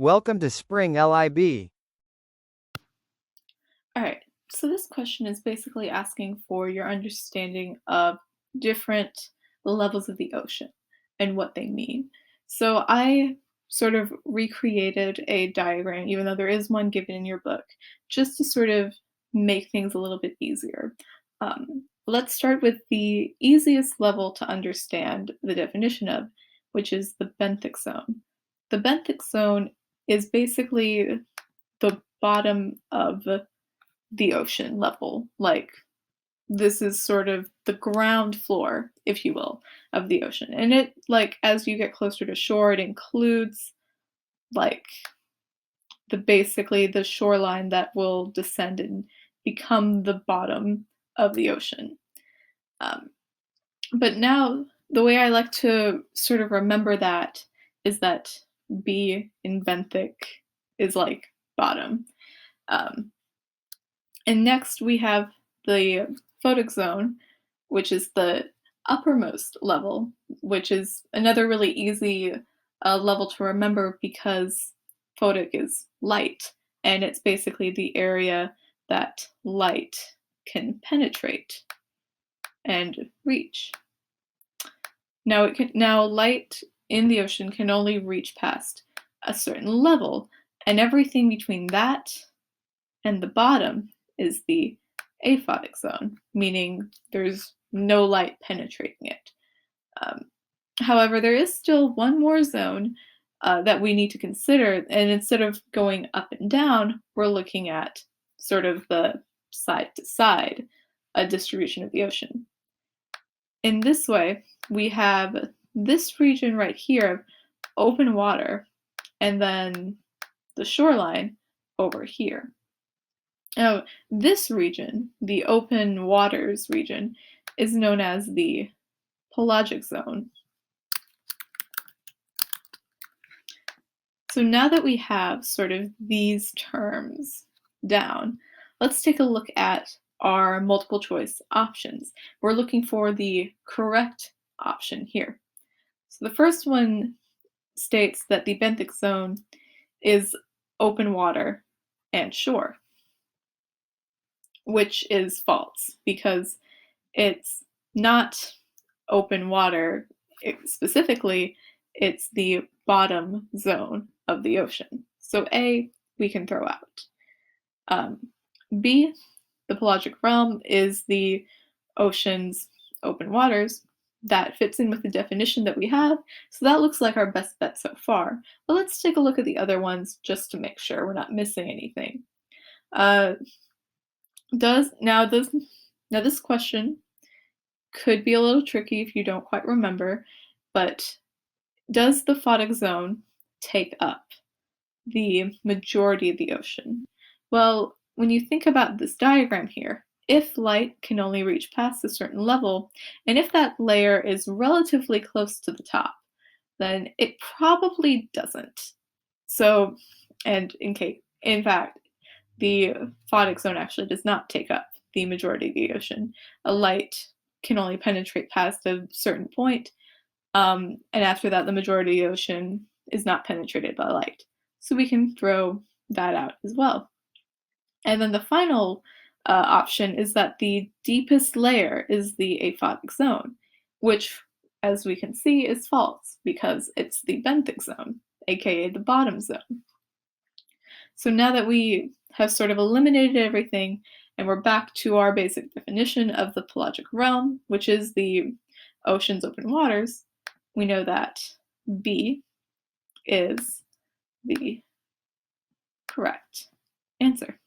Welcome to Spring LIB. All right, so this question is basically asking for your understanding of different levels of the ocean and what they mean. So I sort of recreated a diagram, even though there is one given in your book, just to sort of make things a little bit easier. Let's start with the easiest level to understand the definition of, which is the benthic zone. The benthic zone is basically the bottom of the ocean level. Like, this is sort of the ground floor, if you will, of the ocean. And it, like, as you get closer to shore, it includes like basically the shoreline that will descend and become the bottom of the ocean. Um, but now, the way I like to sort of remember that is that B in benthic is like bottom. Um, And next we have the photic zone, which is the uppermost level, which is another really easy level to remember because photic is light, and it's basically the area that light can penetrate and reach. Now light in the ocean can only reach past a certain level, and everything between that and the bottom is the aphotic zone, meaning there's no light penetrating it. Um, However, there is still one more zone that we need to consider, and instead of going up and down, we're looking at sort of the side to side distribution of the ocean. In this way, we have this region right here of open water, and then the shoreline over here. Now, this region, the open waters region, is known as the pelagic zone. So now that we have sort of these terms down, let's take a look at our multiple choice options. We're looking for the correct option here. So the first one states that the benthic zone is open water and shore, which is false because it's not open water specifically, it's the bottom zone of the ocean. So A, we can throw out. B, the pelagic realm is the ocean's open waters. That fits in with the definition that we have, so that looks like our best bet so far. But let's take a look at the other ones just to make sure we're not missing anything. Uh, now this question could be a little tricky if you don't quite remember, but does the photic zone take up the majority of the ocean? Well, when you think about this diagram here, if light can only reach past a certain level, and if that layer is relatively close to the top, then it probably doesn't. So, and in fact, the photic zone actually does not take up the majority of the ocean. A light can only penetrate past a certain point, and after that, the majority of the ocean is not penetrated by light. So we can throw that out as well. And then the final option is that the deepest layer is the aphotic zone, which, as we can see, is false because it's the benthic zone, aka the bottom zone. So now that we have sort of eliminated everything and we're back to our basic definition of the pelagic realm, which is the ocean's open waters, we know that B is the correct answer.